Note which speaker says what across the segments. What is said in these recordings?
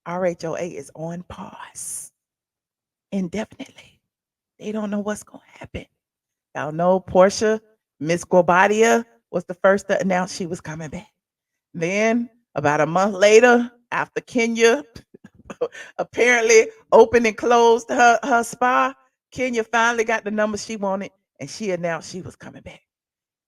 Speaker 1: RHOA is on pause indefinitely. They don't know what's going to happen. Y'all know Portia, Miss Guobadia was the first to announce she was coming back. Then, about a month later, after Kenya apparently opened and closed her spa, Kenya finally got the number she wanted and she announced she was coming back.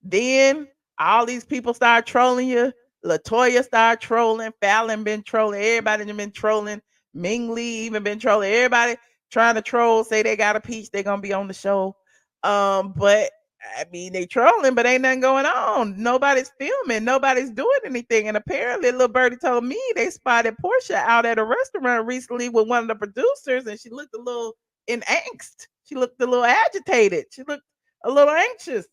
Speaker 1: Then all these people start trolling you. Latoya started trolling. Fallon been trolling. Everybody done been trolling. Ming Lee even been trolling. Everybody trying to troll, say they got a peach, they gonna be on the show. But I mean they trolling, but ain't nothing going on. Nobody's filming, nobody's doing anything. And apparently little birdie told me they spotted Portia out at a restaurant recently with one of the producers, and she looked a little in angst. She looked a little agitated. She looked a little anxious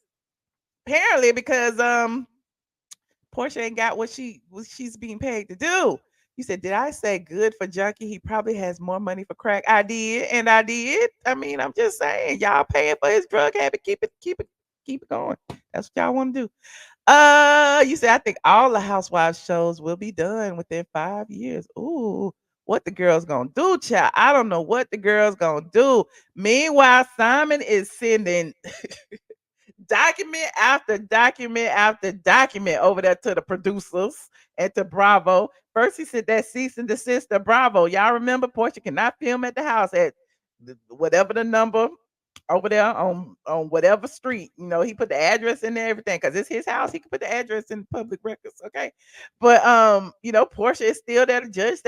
Speaker 1: apparently because Portia ain't got what she's being paid to do. You said, did I say good for Junkie? He probably has more money for crack. I did, and I did. I mean, I'm just saying, y'all paying for his drug habit. Keep it going. That's what y'all want to do. You said I think all the Housewives shows will be done within 5 years. Ooh, what the girls gonna do, child? I don't know what the girls gonna do. Meanwhile, Simon is sending document after document after document over there to the producers and to Bravo. First, he said that cease and desist to Bravo. Y'all remember Portia cannot film at the house at whatever the number over there on whatever street. You know, he put the address in there, everything, because it's his house. He can put the address in public records. Okay. But Portia is still there to judge.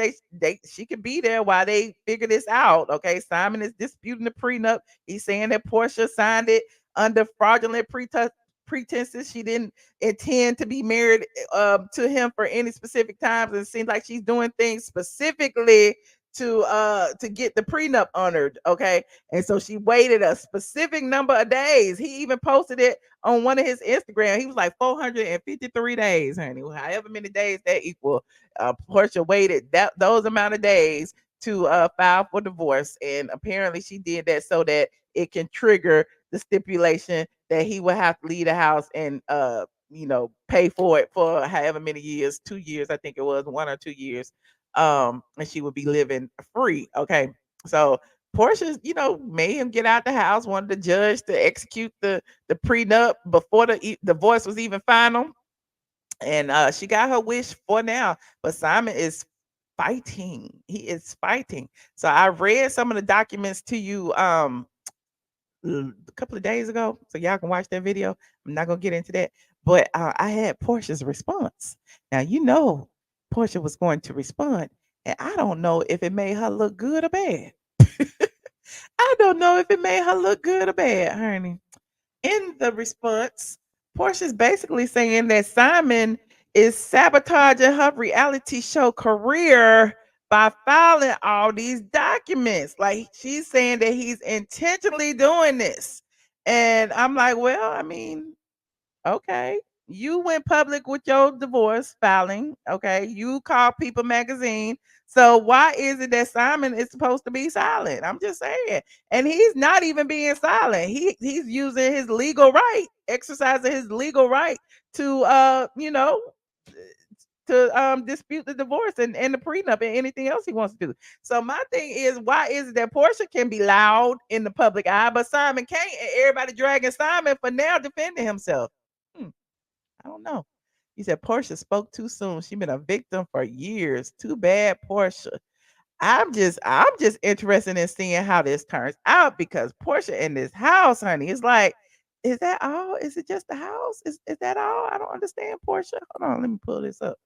Speaker 1: She can be there while they figure this out. Okay. Simon is disputing the prenup. He's saying that Portia signed it under fraudulent pretenses. She didn't intend to be married to him for any specific times. And it seems like she's doing things specifically to get the prenup honored. Okay. And so she waited a specific number of days. He even posted it on one of his Instagram. He was like 453 days, honey. However many days that equal. Portia waited those amount of days to file for divorce. And apparently she did that so that it can trigger the stipulation that he would have to leave the house and pay for it for however many years, 2 years, I think it was 1 or 2 years. And she would be living free. Okay. So Portia, made him get out the house, wanted the judge to execute the prenup before the divorce was even final. And she got her wish for now. But Simon is fighting. He is fighting. So I read some of the documents to you a couple of days ago, so y'all can watch that video. I'm not gonna get into that, but I had Portia's response. Now Portia was going to respond, and I don't know if it made her look good or bad. I don't know if it made her look good or bad, honey. In the response, Portia's basically saying that Simon is sabotaging her reality show career by filing all these documents. Like she's saying that he's intentionally doing this. And I'm like, well, I mean, okay. You went public with your divorce filing. Okay. You called People Magazine. So why is it that Simon is supposed to be silent? I'm just saying. And he's not even being silent. He's using his legal right, exercising his legal right to dispute the divorce and the prenup and anything else he wants to do. So my thing is, why is it that Portia can be loud in the public eye, but Simon can't, and everybody dragging Simon for now defending himself? Hmm. I don't know. He said Portia spoke too soon. She been a victim for years. Too bad, Portia. I'm just interested in seeing how this turns out because Portia in this house, honey, it's like, is that all? Is it just the house? Is that all? I don't understand, Portia. Hold on, let me pull this up.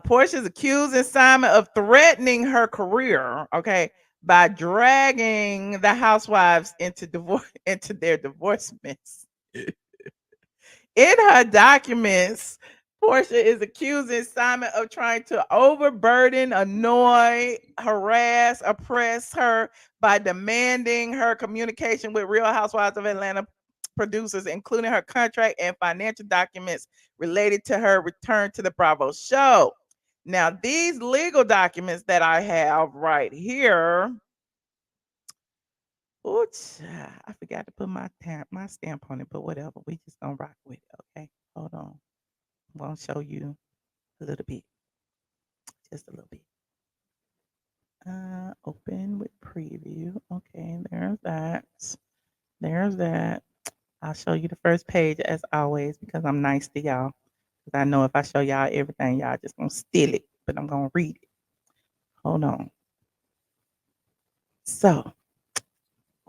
Speaker 1: Portia's accusing Simon of threatening her career, okay, by dragging the housewives into divorce into their divorce mess. In her documents, Portia is accusing Simon of trying to overburden, annoy, harass, oppress her by demanding her communication with Real Housewives of Atlanta producers, including her contract and financial documents related to her return to the Bravo show. Now, these legal documents that I have right here. Oops, I forgot to put my stamp on it, but whatever. We just gonna rock with it, okay? Hold on. I'm gonna show you a little bit. just a little bit. Open with preview. Okay, there's that. There's that. I'll show you the first page as always because I'm nice to y'all. Because I know if I show y'all everything, y'all just gonna steal it. But I'm gonna read it. Hold on. So,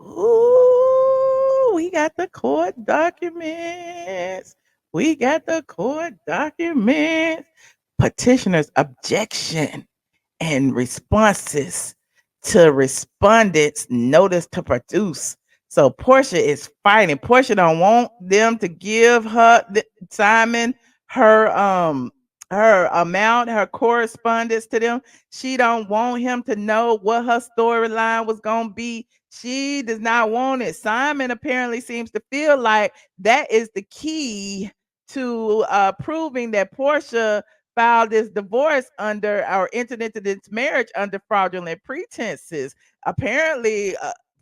Speaker 1: ooh, we got the court documents. We got the court documents. Petitioner's objection and responses to respondents' notice to produce. So Porsha is fighting. Porsha don't want them to give Simon her amount, her correspondence to them. She don't want him to know what her storyline was gonna be. She does not want it. Simon apparently seems to feel like that is the key to proving that Porsha filed this divorce under or entered into this marriage under fraudulent pretenses. Apparently,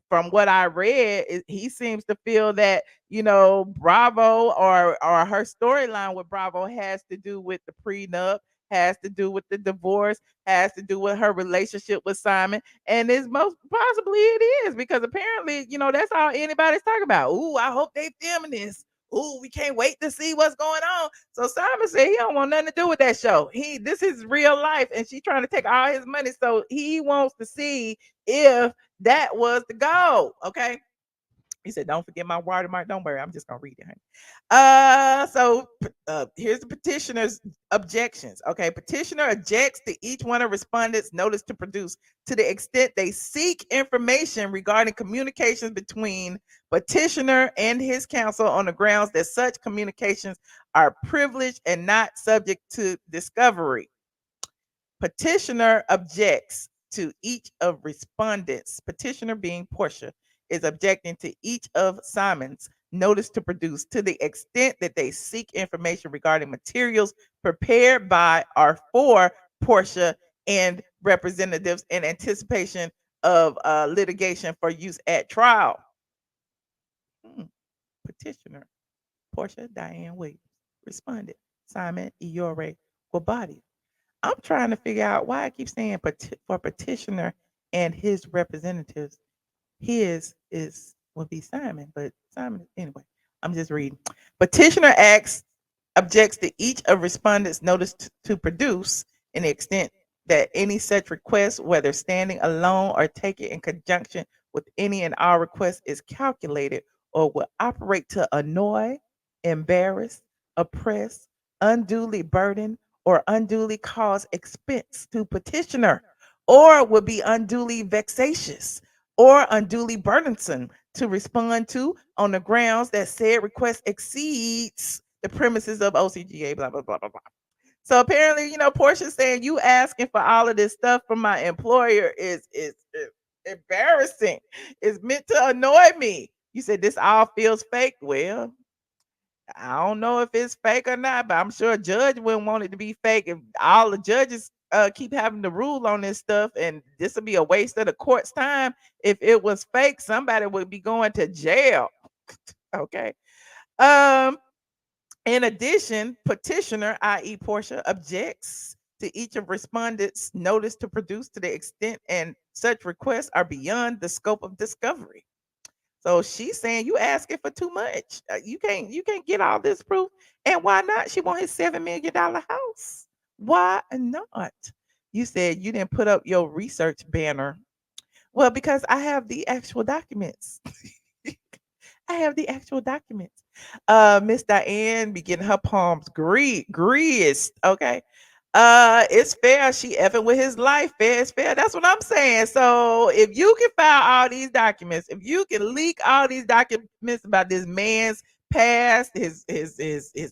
Speaker 1: from what I read, he seems to feel that Bravo or her storyline with Bravo has to do with the prenup, has to do with the divorce, has to do with her relationship with Simon, and it's most possibly it is because apparently, that's all anybody's talking about. Ooh, I hope they filming this. Ooh, we can't wait to see what's going on. So Simon said he don't want nothing to do with that show. This is real life, and she's trying to take all his money. So he wants to see if that was the goal. Okay. He said, "Don't forget my watermark. Don't worry, I'm just gonna read it, honey." Here's the petitioner's objections. Okay, petitioner objects to each one of respondents' notice to produce to the extent they seek information regarding communications between petitioner and his counsel on the grounds that such communications are privileged and not subject to discovery. Petitioner objects to each of respondents. Petitioner being Porsha is objecting to each of Simon's notice to produce to the extent that they seek information regarding materials prepared by or for Porsha and representatives in anticipation of litigation for use at trial. Petitioner Porsha Diane Williams responded Simon Guobadia. I'm trying to figure out why I keep saying for petitioner and his representatives. His is would be Simon, but Simon anyway. I'm just reading. Petitioner objects to each of respondents' notice to produce in the extent that any such request, whether standing alone or taken in conjunction with any and all requests, is calculated or will operate to annoy, embarrass, oppress, unduly burden, or unduly cause expense to petitioner, or would be unduly vexatious or unduly burdensome to respond to on the grounds that said request exceeds the premises of OCGA, blah, blah, blah, blah, blah. So apparently, Portia's saying you asking for all of this stuff from my employer is embarrassing. It's meant to annoy me. You said this all feels fake. Well, I don't know if it's fake or not, but I'm sure a judge wouldn't want it to be fake. If all the judges keep having to rule on this stuff, and this would be a waste of the court's time. If it was fake, somebody would be going to jail. Okay. Um, in addition, petitioner, i.e. Porsha, objects to each of respondents' notice to produce to the extent and such requests are beyond the scope of discovery. So she's saying you asking for too much. You can't get all this proof. And why not? She want his $7 million house. Why not? You said you didn't put up your research banner. Well, because I have the actual documents. I have the actual documents. Miss Diane be getting her palms greased. Okay. It's fair. She effing with his life. Fair is fair. That's what I'm saying. So if you can file all these documents, if you can leak all these documents about this man's past, his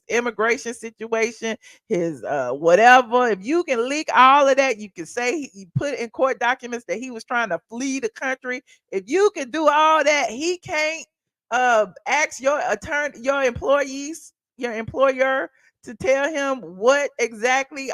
Speaker 1: immigration situation, his whatever, if you can leak all of that, you can say he put in court documents that he was trying to flee the country. If you can do all that, he can't ask your attorney, your employees, your employer to tell him what exactly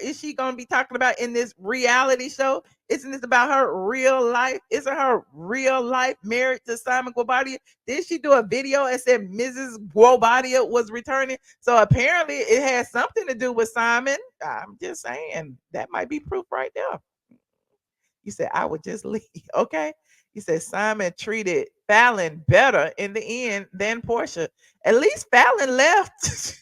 Speaker 1: is she going to be talking about in this reality show? Isn't this about her real life? Isn't her real life married to Simon Guobadia? Did she do a video and said Mrs. Guobadia was returning? So apparently it has something to do with Simon. I'm just saying that might be proof right there. You said I would just leave. Okay. You said Simon treated Fallon better in the end than Porsha. At least Fallon left.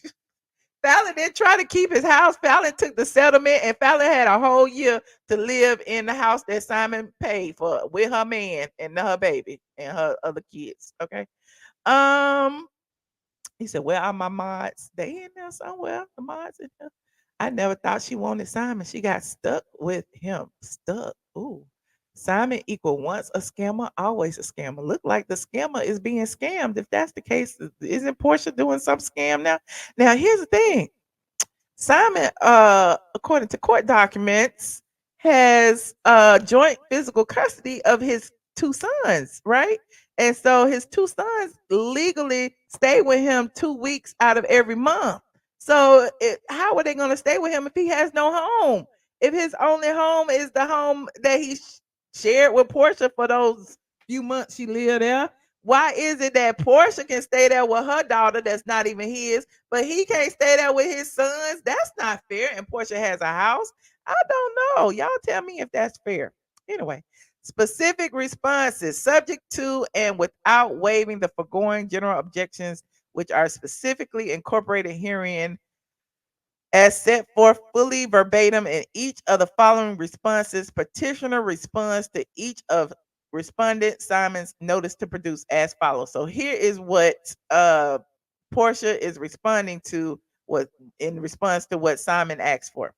Speaker 1: Fallon didn't try to keep his house. Fallon took the settlement, and Fallon had a whole year to live in the house that Simon paid for with her man and her baby and her other kids. Okay. Um, he said, "Where are my mods? They in there somewhere. The mods in there." I never thought she wanted Simon. She got stuck with him. Stuck. Ooh. Simon equal once a scammer, always a scammer. Look like the scammer is being scammed. If that's the case, isn't Portia doing some scam now? Now, here's the thing. Simon, according to court documents, has joint physical custody of his two sons, right? And so his two sons legally stay with him 2 weeks out of every month. So how are they going to stay with him if he has no home? If his only home is the home that he shared with Portia for those few months she lived there, why is it that Portia can stay there with her daughter that's not even his, but he can't stay there with his sons? That's not fair. And Portia has a house. I don't know. Y'all tell me if that's fair. Anyway, specific responses subject to and without waiving the foregoing general objections, which are specifically incorporated herein as set forth fully verbatim in each of the following responses. Petitioner responds to each of respondent Simon's notice to produce as follows. So here is what Portia is responding to, what in response to what Simon asked for.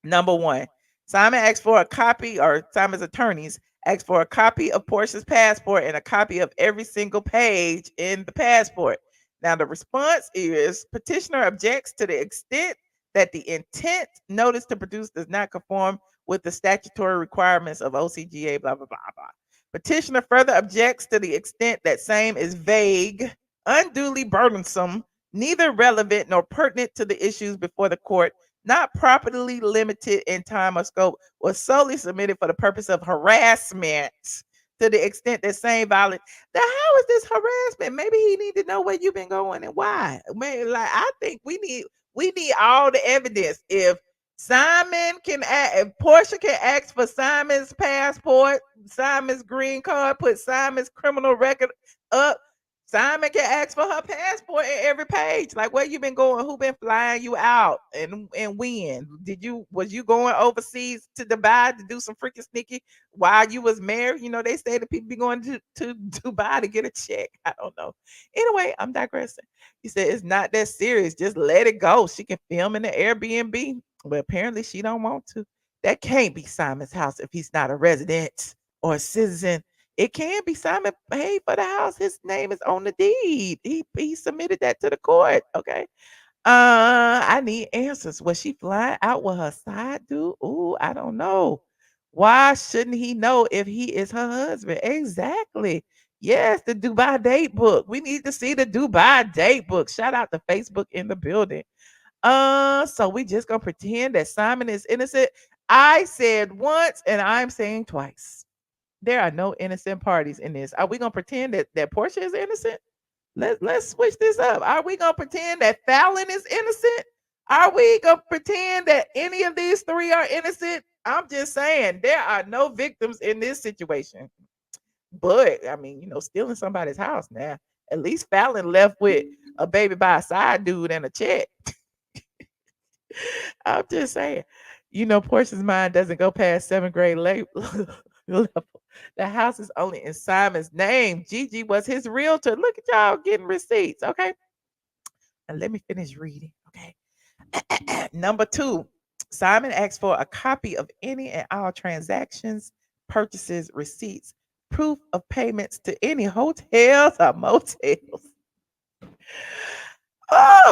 Speaker 1: Number one, Simon asked for a copy, or Simon's attorneys asked for a copy of Portia's passport and a copy of every single page in the passport. Now, the response is petitioner objects to the extent that the intent notice to produce does not conform with the statutory requirements of OCGA, blah, blah, blah, blah. Petitioner further objects to the extent that same is vague, unduly burdensome, neither relevant nor pertinent to the issues before the court, not properly limited in time or scope, was solely submitted for the purpose of harassment to the extent that same violence. Now, how is this harassment? Maybe he need to know where you've been going and why. Maybe, like, I think we need all the evidence. If Simon can if Portia can ask for Simon's passport, Simon's green card, put Simon's criminal record up. Simon can ask for her passport in every page. Like, where you been going? Who been flying you out? And when? Was you going overseas to Dubai to do some freaking sneaky while you was married? You know, they say that people be going to Dubai to get a check. I don't know. Anyway, I'm digressing. He said it's not that serious. Just let it go. She can film in the Airbnb. But apparently she don't want to. That can't be Simon's house if he's not a resident or a citizen. It can be. Simon paid for the house. His name is on the deed. He submitted that to the court. Okay. I need answers. Was she flying out with her side dude? Ooh, I don't know. Why shouldn't he know if he is her husband? Exactly. Yes, the Dubai date book. We need to see the Dubai date book. Shout out to Facebook in the building. So we just gonna pretend that Simon is innocent. I said once and I'm saying twice. There are no innocent parties in this. Are we gonna pretend that Portia is innocent? Let's switch this up. Are we gonna pretend that Fallon is innocent? Are we gonna pretend that any of these three are innocent? I'm just saying there are no victims in this situation. But I mean, stealing somebody's house now. At least Fallon left with a baby by a side dude and a check. I'm just saying, Portia's mind doesn't go past seventh grade level. The house is only in Simon's name. Gigi was his realtor. Look at y'all getting receipts, okay? And let me finish reading, okay? Number two, Simon asked for a copy of any and all transactions, purchases, receipts, proof of payments to any hotels or motels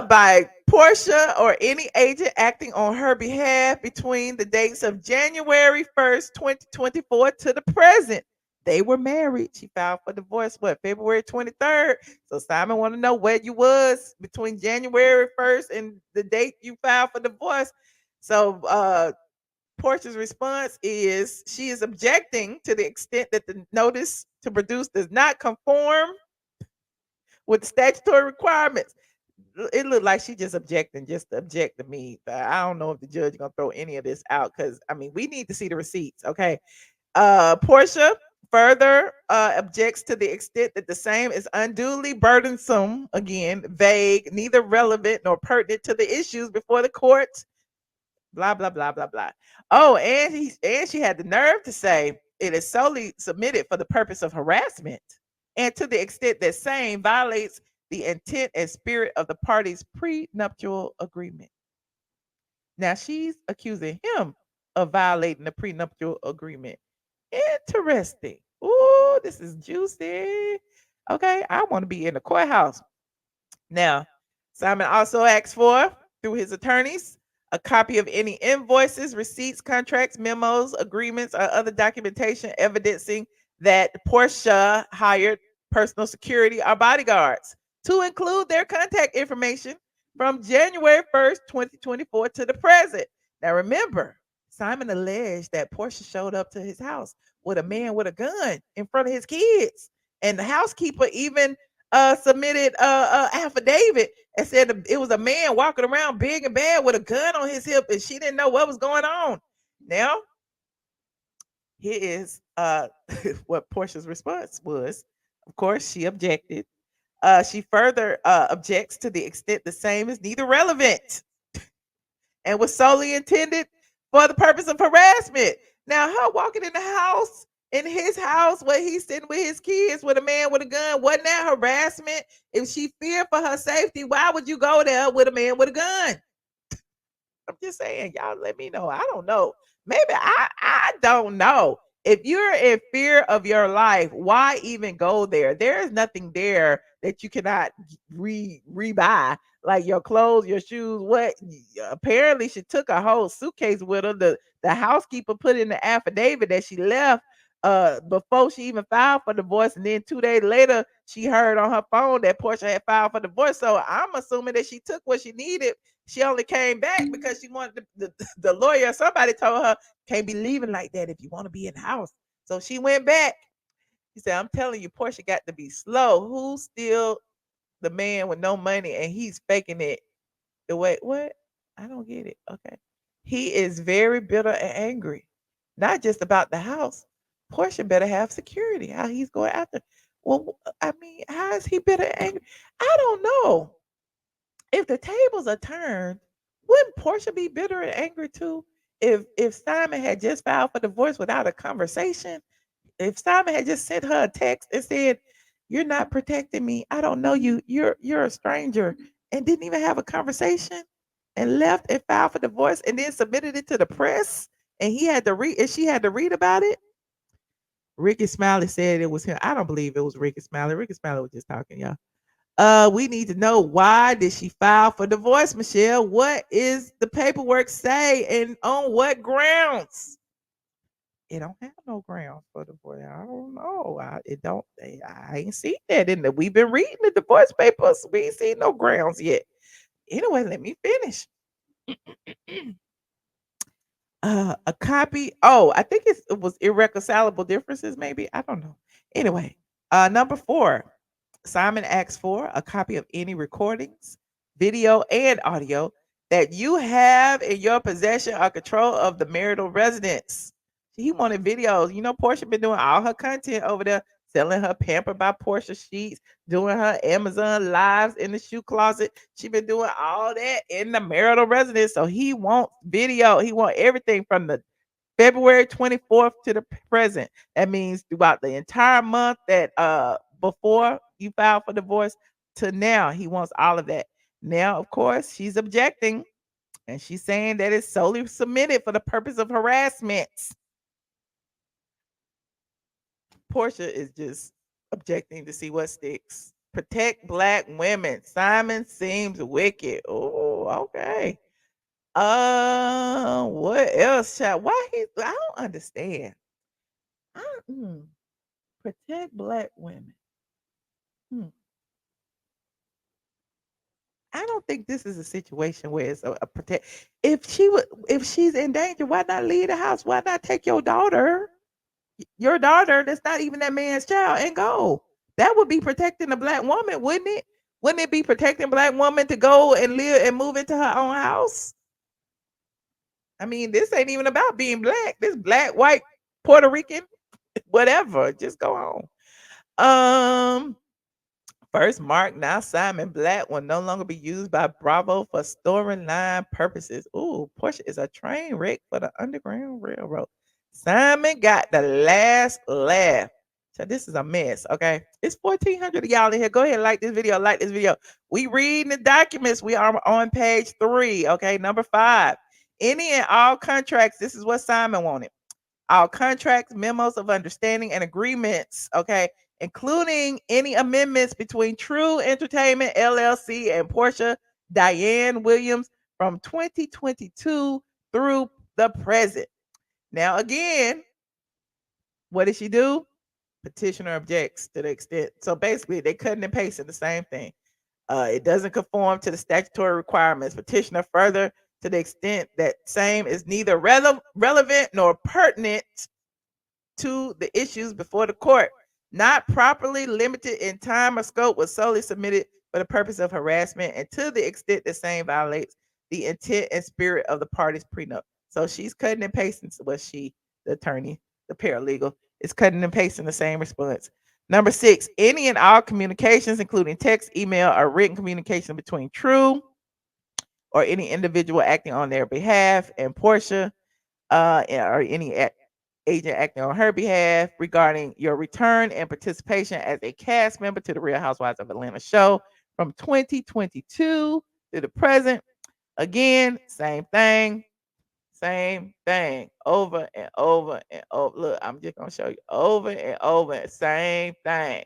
Speaker 1: by Portia or any agent acting on her behalf between the dates of January 1st, 2024 to the present. They were married. She filed for divorce, what, February 23rd? So Simon want to know where you was between January 1st and the date you filed for divorce. So Portia's response is she is objecting to the extent that the notice to produce does not conform with the statutory requirements. It looked like she just objecting just to object to me. But I don't know if the judge is gonna throw any of this out because I mean we need to see the receipts. Okay. Portia further objects to the extent that the same is unduly burdensome, again, vague, neither relevant nor pertinent to the issues before the court. Blah blah blah blah blah. Oh, and she had the nerve to say it is solely submitted for the purpose of harassment, and to the extent that same violates the intent and spirit of the parties' prenuptial agreement. Now she's accusing him of violating the prenuptial agreement. Interesting. Ooh, this is juicy. Okay, I want to be in the courthouse. Now, Simon also asked for, through his attorneys, a copy of any invoices, receipts, contracts, memos, agreements, or other documentation evidencing that Portia hired personal security or bodyguards to include their contact information from January 1st, 2024 to the present. Now, remember, Simon alleged that Portia showed up to his house with a man with a gun in front of his kids. And the housekeeper even submitted affidavit and said it was a man walking around big and bad with a gun on his hip, and she didn't know what was going on. Now, here is what Portia's response was. Of course, she objected. She further objects to the extent the same is neither relevant and was solely intended for the purpose of harassment. Now, her walking in the house, in his house, where he's sitting with his kids with a man with a gun, wasn't that harassment? If she feared for her safety, why would you go there with a man with a gun? I'm just saying, y'all let me know. I don't know. Maybe I don't know. If you're in fear of your life, why even go there? There is nothing there that you cannot rebuy, like your clothes, your shoes. What? Apparently, she took a whole suitcase with her. The housekeeper put in the affidavit that she left before she even filed for divorce, and then 2 days later, she heard on her phone that Portia had filed for divorce. So I'm assuming that she took what she needed. She only came back because she wanted the lawyer. Somebody told her, can't be leaving like that if you want to be in the house. So she went back. He said, I'm telling you, Portia got to be slow. Who's still the man with no money and he's faking it the way, what? I don't get it. Okay. He is very bitter and angry, not just about the house. Portia better have security. How he's going after. Well, I mean, how is he bitter and angry? I don't know. If the tables are turned, wouldn't Portia be bitter and angry too? If Simon had just filed for divorce without a conversation, if Simon had just sent her a text and said, "You're not protecting me. I don't know you. You're a stranger," and didn't even have a conversation, and left and filed for divorce, and then submitted it to the press, and he had to read, and she had to read about it. Ricky Smiley said it was him. I don't believe it was Ricky Smiley. Ricky Smiley was just talking, y'all. We need to know, why did she file for divorce, Michelle? What is the paperwork say and on what grounds? It don't have no grounds for divorce. I don't know. It don't. I ain't seen that in the. We've been reading the divorce papers. We ain't seen no grounds yet. Anyway, let me finish. A copy. Oh, I think it was irreconcilable differences. Maybe I don't know. Anyway, number 4. Simon asked for a copy of any recordings, video, and audio that you have in your possession or control of the marital residence. He wanted videos. You know, Portia been doing all her content over there, selling her Pamper by Portia sheets, doing her Amazon lives in the shoe closet. She been doing all that in the marital residence. So he wants video. He want everything from the February 24th to the present. That means throughout the entire month that before you filed for divorce to now. He wants all of that. Now, of course, she's objecting and she's saying that it's solely submitted for the purpose of harassment. Portia is just objecting to see what sticks. Protect black women. Simon seems wicked. Oh, okay. What else, child? Why he? I don't understand. I, mm. Protect Black women. Hmm. I don't think this is a situation where it's a protect. If she's in danger, why not leave the house? Why not take your daughter that's not even that man's child and go? That would be protecting a Black woman, wouldn't it? Wouldn't it be protecting a Black woman to go and live and move into her own house? I mean, this ain't even about being Black. This Black, white, Puerto Rican, whatever. Just go on. First Mark, now Simon Black will no longer be used by Bravo for storyline purposes. Ooh, Porsche is a train wreck for the Underground Railroad. Simon got the last laugh. So this is a mess, okay? It's 1,400 of y'all in here. Go ahead and like this video. Like this video. We reading the documents. We are on page 3, okay? Number 5. Any and all contracts. This is what Simon wanted. All contracts, memos of understanding, and agreements, okay, including any amendments between True Entertainment LLC and Porsha Diane Williams from 2022 through the present. Now, again, what did she do? Petitioner objects to the extent. So basically, they cutting and pasting the same thing. It doesn't conform to the statutory requirements. Petitioner further to the extent that same is neither relevant nor pertinent to the issues before the court, not properly limited in time or scope, was solely submitted for the purpose of harassment and to the extent the same violates the intent and spirit of the parties prenup. So she's cutting and pasting what the attorney, the paralegal, is cutting and pasting the same response. Number 6, any and all communications, including text, email, or written communication between True or any individual acting on their behalf and Porsha, or any agent acting on her behalf regarding your return and participation as a cast member to the Real Housewives of Atlanta show from 2022 to the present. Again, same thing, over and over and over. Look, I'm just gonna show you over and over, same thing.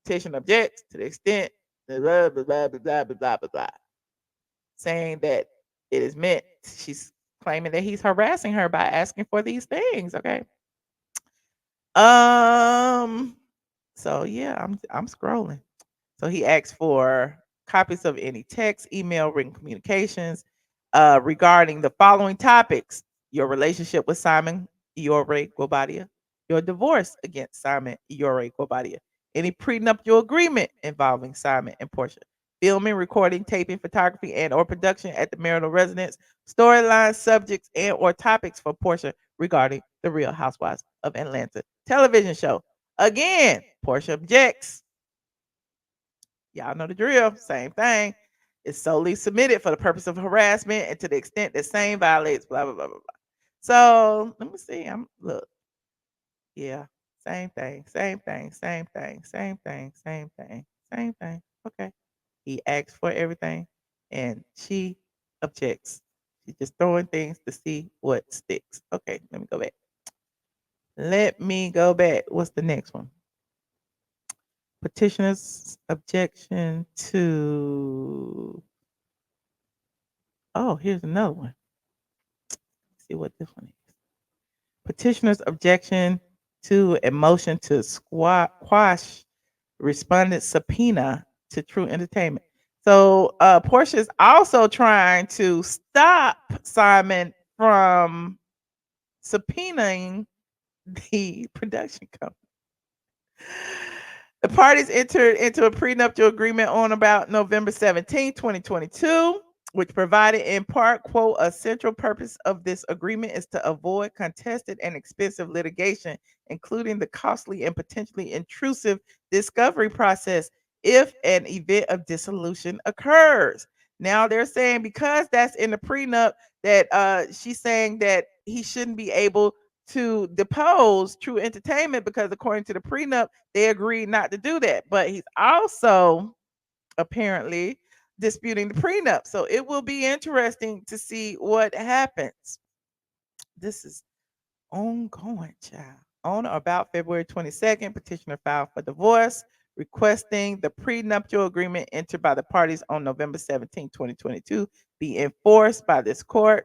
Speaker 1: Petition objects to the extent blah blah blah blah blah blah blah blah, saying that it is meant. She's claiming that he's harassing her by asking for these things. Okay. So yeah, I'm scrolling. So he asked for copies of any text, email, written communications regarding the following topics: your relationship with Simon Guobadia, your divorce against Simon Guobadia, any prenuptial agreement involving Simon and Portia, filming, recording, taping, photography, and or production at the marital residence, storyline subjects and or topics for Portia regarding the Real Housewives of Atlanta television show. Again, Portia objects. Y'all know the drill. Same thing. It's solely submitted for the purpose of harassment and to the extent that same violates blah blah blah blah blah. So let me see. Look. Yeah. Same thing. Same thing. Same thing. Same thing. Same thing. Same thing. Okay. He asks for everything and she objects. She's just throwing things to see what sticks. Okay, let me go back. Let me go back. What's the next one? Petitioner's objection to. Oh, here's another one. Let's see what this one is. Petitioner's objection to a motion to quash respondent subpoena to True Entertainment. So Portia is also trying to stop Simon from subpoenaing the production company. The parties entered into a prenuptial agreement on about November 17, 2022, which provided in part, quote, a central purpose of this agreement is to avoid contested and expensive litigation, including the costly and potentially intrusive discovery process if an event of dissolution occurs. Now they're saying because that's in the prenup that she's saying that he shouldn't be able to depose True Entertainment because according to the prenup, they agreed not to do that. But he's also apparently disputing the prenup. So it will be interesting to see what happens. This is ongoing, child. On or about February 22nd, petitioner filed for divorce, requesting the prenuptial agreement entered by the parties on November 17, 2022 be enforced by this court.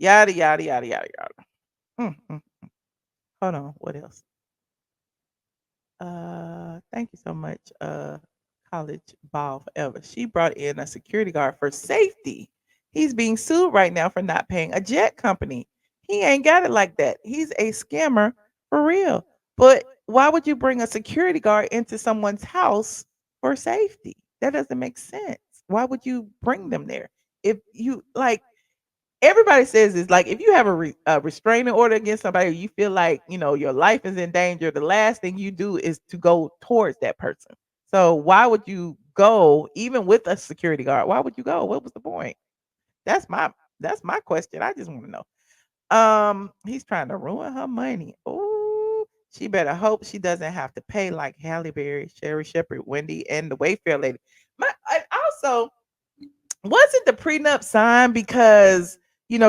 Speaker 1: Yada, yada, yada, yada, yada. Mm-hmm. Hold on. What else? Thank you so much, college ball forever. She brought in a security guard for safety. He's being sued right now for not paying a jet company. He ain't got it like that. He's a scammer for real. But why would you bring a security guard into someone's house for safety? That doesn't make sense. Why would you bring them there? If you like, everybody says is like, if you have a restraining order against somebody, or you feel like your life is in danger, the last thing you do is to go towards that person. So why would you go even with a security guard? Why would you go? What was the point? That's my question. I just want to know. He's trying to ruin her money. Oh, she better hope she doesn't have to pay like Halle Berry, Sherry Shepherd, Wendy, and the Wayfair lady. Also, wasn't the prenup signed because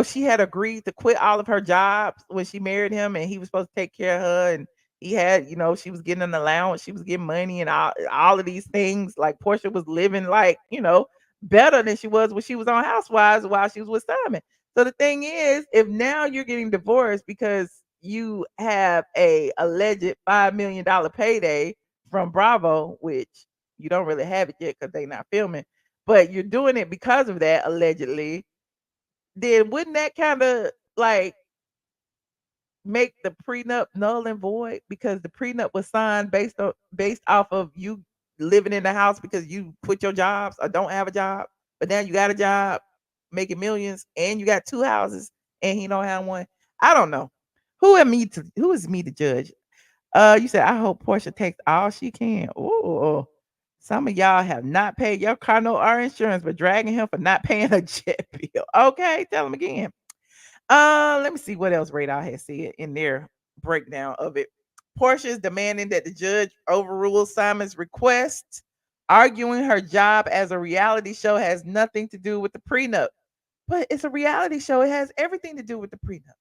Speaker 1: she had agreed to quit all of her jobs when she married him, and he was supposed to take care of her, and he had, she was getting an allowance, she was getting money, and all of these things. Like Portia was living like, better than she was when she was on Housewives while she was with Simon. So the thing is, if now you're getting divorced because you have a alleged $5 million payday from Bravo, which you don't really have it yet because they're not filming, but you're doing it because of that allegedly, then wouldn't that kind of like make the prenup null and void, because the prenup was signed based off of you living in the house because you quit your jobs or don't have a job, but now you got a job making millions and you got two houses and he don't have one. I don't know. Who is me to judge? You said, I hope Portia takes all she can. Ooh. Some of y'all have not paid your car note or insurance, but dragging him for not paying a jet bill. Okay, tell him again. Let me see what else Radar has said in their breakdown of it. Portia is demanding that the judge overrule Simon's request, arguing her job as a reality show has nothing to do with the prenup. But it's a reality show. It has everything to do with the prenup.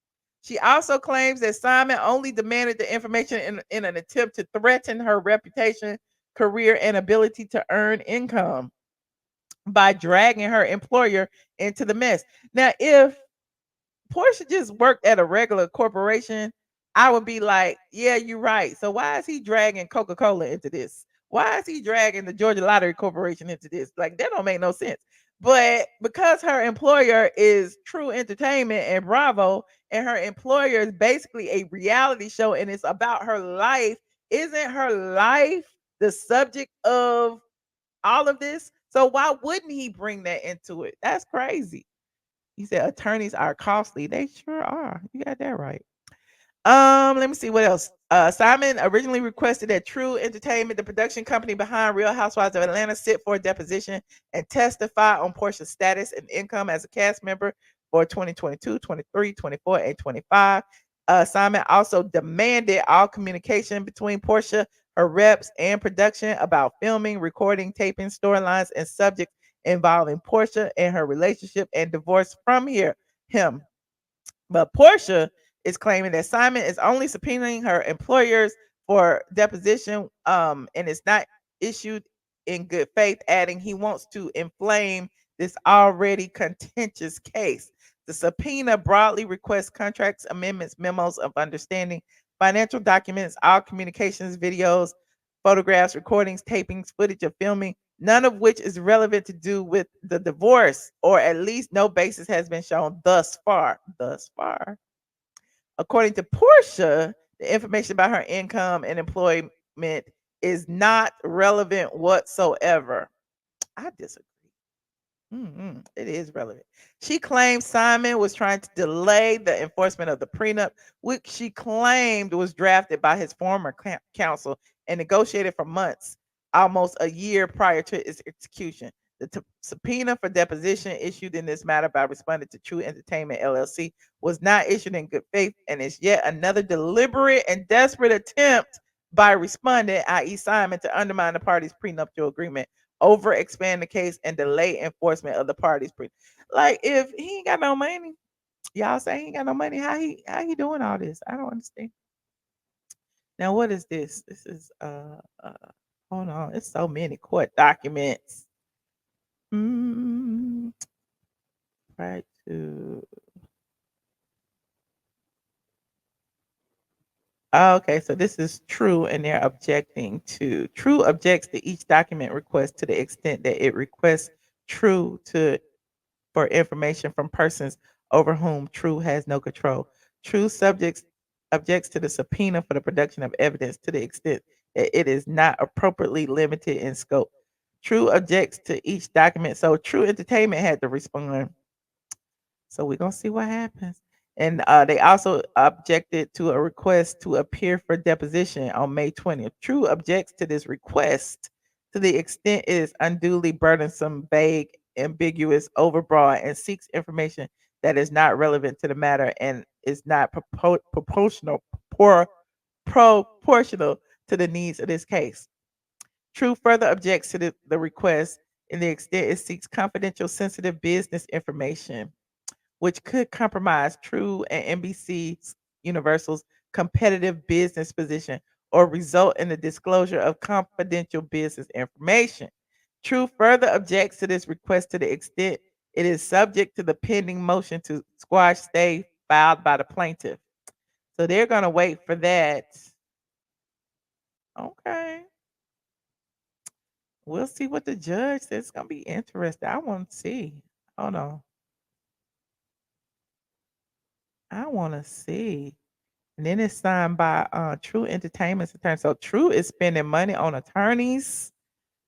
Speaker 1: She also claims that Simon only demanded the information in an attempt to threaten her reputation, career, and ability to earn income by dragging her employer into the mess. Now, if Portia just worked at a regular corporation, I would be like, yeah, you're right. So why is he dragging Coca-Cola into this? Why is he dragging the Georgia Lottery Corporation into this? Like, that don't make no sense. But because her employer is True Entertainment and Bravo, and her employer is basically a reality show and it's about her life, isn't her life the subject of all of this? So why wouldn't he bring that into it? That's crazy. He said attorneys are costly. They sure are. You got that right. Let me see what else. Simon originally requested that True Entertainment, the production company behind Real Housewives of Atlanta, sit for a deposition and testify on Portia's status and income as a cast member for 2022, 23, 24, and 25. Simon also demanded all communication between Portia, her reps, and production about filming, recording, taping, storylines, and subjects involving Portia and her relationship and divorce from him. But Portia is claiming that Simon is only subpoenaing her employers for deposition, and it's not issued in good faith, adding he wants to inflame this already contentious case. The subpoena broadly requests contracts, amendments, memos of understanding, financial documents, all communications, videos, photographs, recordings, tapings, footage of filming, none of which is relevant to do with the divorce, or at least no basis has been shown thus far. Thus far. According to Portia, the information about her income and employment is not relevant whatsoever. I disagree. It is relevant. She claims Simon was trying to delay the enforcement of the prenup, which she claimed was drafted by his former counsel and negotiated for months, almost a year prior to its execution. The subpoena for deposition issued in this matter by respondent to True Entertainment LLC was not issued in good faith and is yet another deliberate and desperate attempt by respondent, i.e., Simon, to undermine the parties' prenuptial agreement, over expand the case, and delay enforcement of the parties. Like, if he ain't got no money, y'all say he ain't got no money. How he doing all this? I don't understand. Now, what is this? This is hold on. It's so many court documents. Mm, right to Okay, so this is true, and they're objecting to true objects to each document request to the extent that it requests true to for information from persons over whom true has no control. True subjects objects to the subpoena for the production of evidence to the extent that it is not appropriately limited in scope. True objects to each document. So True Entertainment had to respond. So we're gonna see what happens. And they also objected to a request to appear for deposition on May 20th. True objects to this request to the extent it is unduly burdensome, vague, ambiguous, overbroad, and seeks information that is not relevant to the matter and is not proportional to the needs of this case. True further objects to the request in the extent it seeks confidential, sensitive business information which could compromise True and NBC Universal's competitive business position or result in the disclosure of confidential business information. True further objects to this request to the extent it is subject to the pending motion to squash stay filed by the plaintiff. So they're going to wait for that. Okay. We'll see what the judge says. It's going to be interesting. I want to see. Hold on. I want to see. And then it's signed by True Entertainment's attorney. So True is spending money on attorneys.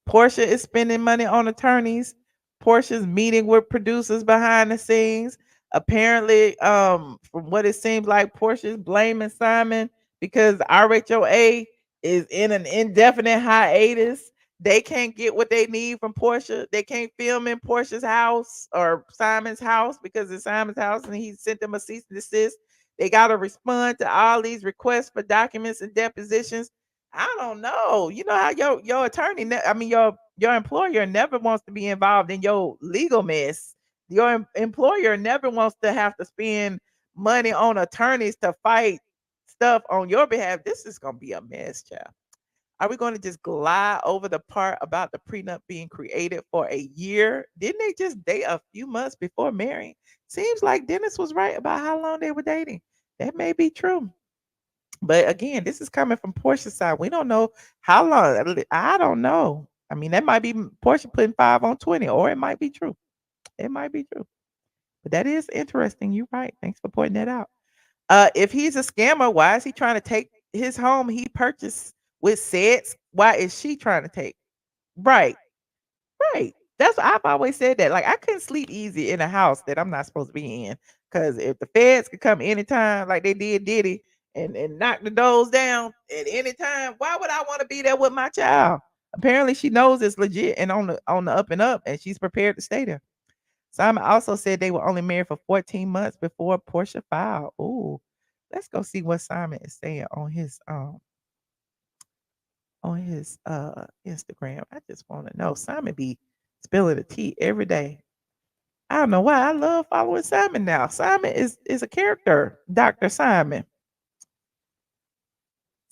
Speaker 1: Porsha is spending money on attorneys. Portia's meeting with producers behind the scenes. Apparently, from what it seems like, Portia's blaming Simon because RHOA is in an indefinite hiatus. They can't get what they need from Portia. They can't film in Portia's house or Simon's house because it's Simon's house and he sent them a cease and desist. They got to respond to all these requests for documents and depositions. I don't know. You know how your attorney, I mean your employer never wants to be involved in your legal mess. Your employer never wants to have to spend money on attorneys to fight stuff on your behalf. This is gonna be a mess, child. Are we going to just glide over the part about the prenup being created for a year? Didn't they just date a few months before marrying? Seems like Dennis was right about how long they were dating. That may be true. But again, this is coming from Portia's side. We don't know how long. I don't know. I mean, that might be Portia putting 5 on 20, or it might be true. It might be true. But that is interesting. You're right. Thanks for pointing that out. If he's a scammer, why is he trying to take his home he purchased with sets? Why is she trying to take? Right. Right. That's what I've always said that. Like I couldn't sleep easy in a house that I'm not supposed to be in. Cause if the feds could come anytime like they did Diddy and knock the doors down at any time, why would I want to be there with my child? Apparently she knows it's legit and on the up and up and she's prepared to stay there. Simon also said they were only married for 14 months before Portia filed. Ooh. Let's go see what Simon is saying on his Instagram. I just want to know. Simon be spilling the tea every day. I don't know why. I love following Simon now. Simon is a character, Dr. Simon.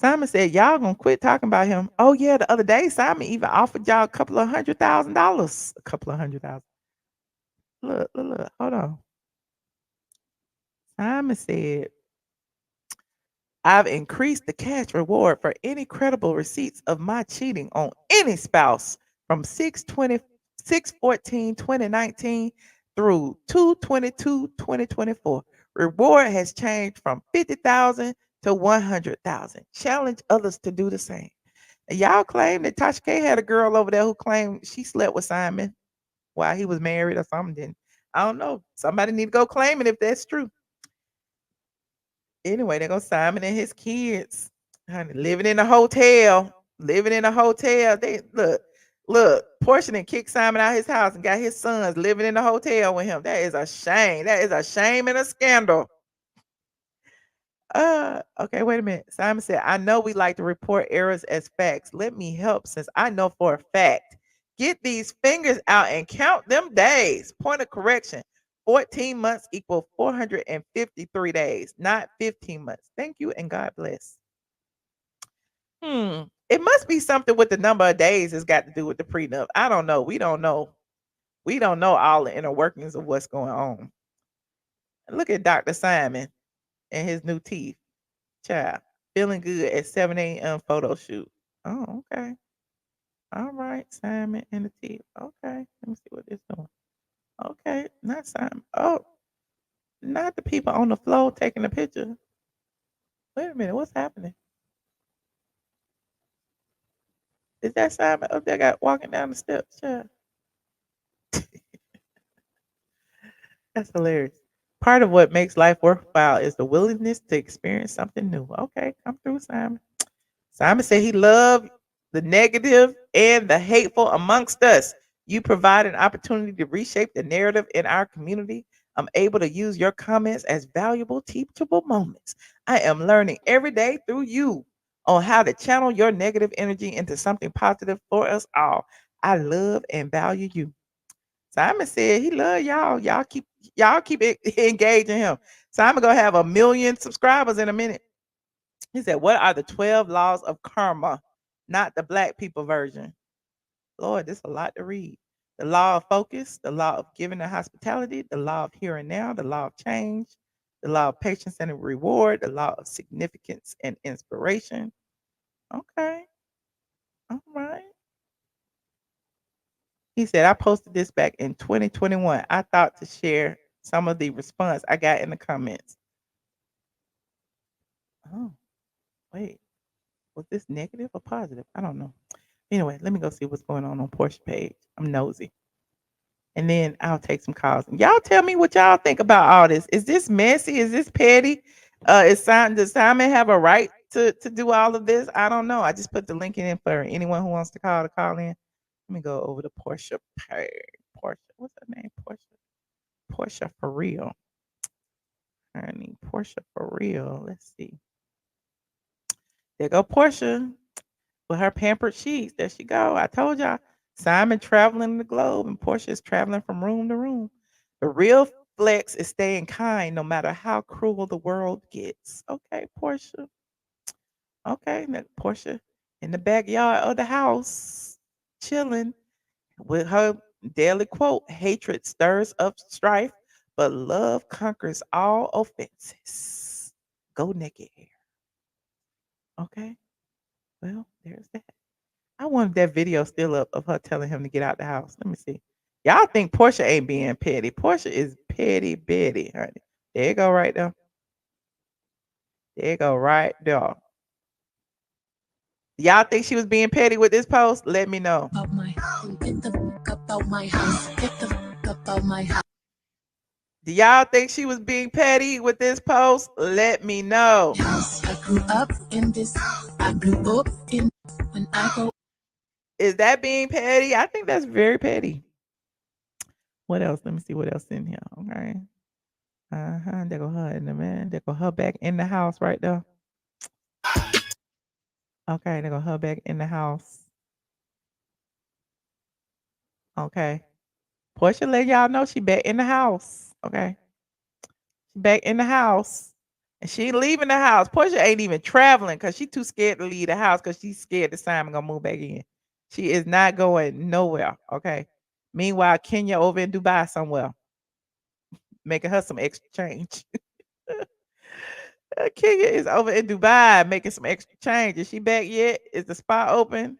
Speaker 1: Simon said, y'all gonna quit talking about him. Oh, yeah, the other day, Simon even offered y'all a couple of $100,000. A couple of 100,000. Look, hold on. Simon said, I've increased the cash reward for any credible receipts of my cheating on any spouse from 6/14/2019 through 2/22/2024. Reward has changed from 50,000 to 100,000. Challenge others to do the same. And y'all claim that Tasha K had a girl over there who claimed she slept with Simon while he was married or something. I don't know. Somebody need to go claim it if that's true. Anyway, there goes Simon and his kids, honey, living in a hotel. Living in a hotel. They look. Portia done kicked Simon out his house and got his sons living in a hotel with him. That is a shame. That is a shame and a scandal. Okay, wait a minute. Simon said, I know we like to report errors as facts. Let me help since I know for a fact. Get these fingers out and count them days. Point of correction. 14 months equal 453 days, not 15 months. Thank you and God bless. It must be something with the number of days it's got to do with the prenup. I don't know. We don't know. We don't know all the inner workings of what's going on. Look at Dr. Simon and his new teeth. Child. Feeling good at 7 a.m. photo shoot. Oh, okay. All right, Simon and the team. Okay, let me see what this doing. Okay, not Simon. Oh, not the people on the floor taking the picture. Wait a minute, what's happening? Is that Simon up there got walking down the steps? Yeah. That's hilarious. Part of what makes life worthwhile is the willingness to experience something new. Okay, come through, Simon. Simon said he loved the negative and the hateful amongst us. You provide an opportunity to reshape the narrative in our community. I'm able to use your comments as valuable, teachable moments. I am learning every day through you on how to channel your negative energy into something positive for us all. I love and value you. Simon said he love y'all. Y'all keep engaging him. Simon gonna have 1 million subscribers in a minute. He said, "What are the 12 laws of karma?" Not the black people version. Lord, this is a lot to read. The law of focus, the law of giving and hospitality, the law of here and now, the law of change, the law of patience and reward, the law of significance and inspiration. Okay. All right. He said, I posted this back in 2021. I thought to share some of the response I got in the comments. Oh, wait. Was this negative or positive? I don't know. Anyway, let me go see what's going on Porsha page. I'm nosy. And then I'll take some calls. And y'all tell me what y'all think about all this. Is this messy? Is this petty? Does Simon have a right to do all of this? I don't know. I just put the link in for anyone who wants to call in. Let me go over to Porsha page. Porsha, what's her name? Porsha for real. Honey, Porsha for real. Let's see. There go Porsha with her pampered sheets. There she go. I told y'all. Simon traveling the globe and Porsha is traveling from room to room. The real flex is staying kind no matter how cruel the world gets. Okay, Porsha. Okay, now Porsha in the backyard of the house, chilling with her daily quote: hatred stirs up strife, but love conquers all offenses. Go naked hair. Okay. Well, there's that. I wonder if that video still up of her telling him to get out the house. Let me see. Y'all think Porsha ain't being petty. Porsha is petty Betty, honey. There you go right there. There you go right there. Y'all think she was being petty with this post? Let me know. Get the fuck up out my house. Get the fuck up out my house. Do y'all think she was being petty with this post? Let me know. I grew up in this. I blew up in when I go. Is that being petty? I think that's very petty. What else? Let me see what else in here. Okay. There go her in the man. There go her back in the house right there. Okay, there go her back in the house. Okay. Porsha let y'all know she back in the house. Okay. She back in the house. And she ain't leaving the house. Porsha ain't even traveling because she too scared to leave the house because she's scared that Simon gonna move back in. She is not going nowhere. Okay. Meanwhile, Kenya over in Dubai somewhere, making her some extra change. Kenya is over in Dubai making some extra change. Is she back yet? Is the spot open?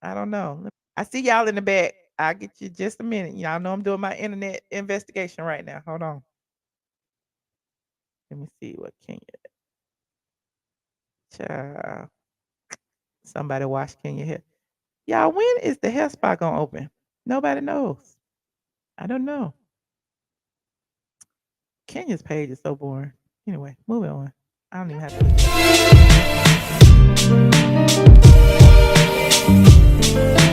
Speaker 1: I don't know. I see y'all in the back. I'll get you just a minute. Y'all know I'm doing my internet investigation right now. Hold on. Let me see what Kenya. Child. Somebody wash Kenya hair. Y'all, when is the hair spot gonna open? Nobody knows. I don't know. Kenya's page is so boring. Anyway, moving on. I don't even have to.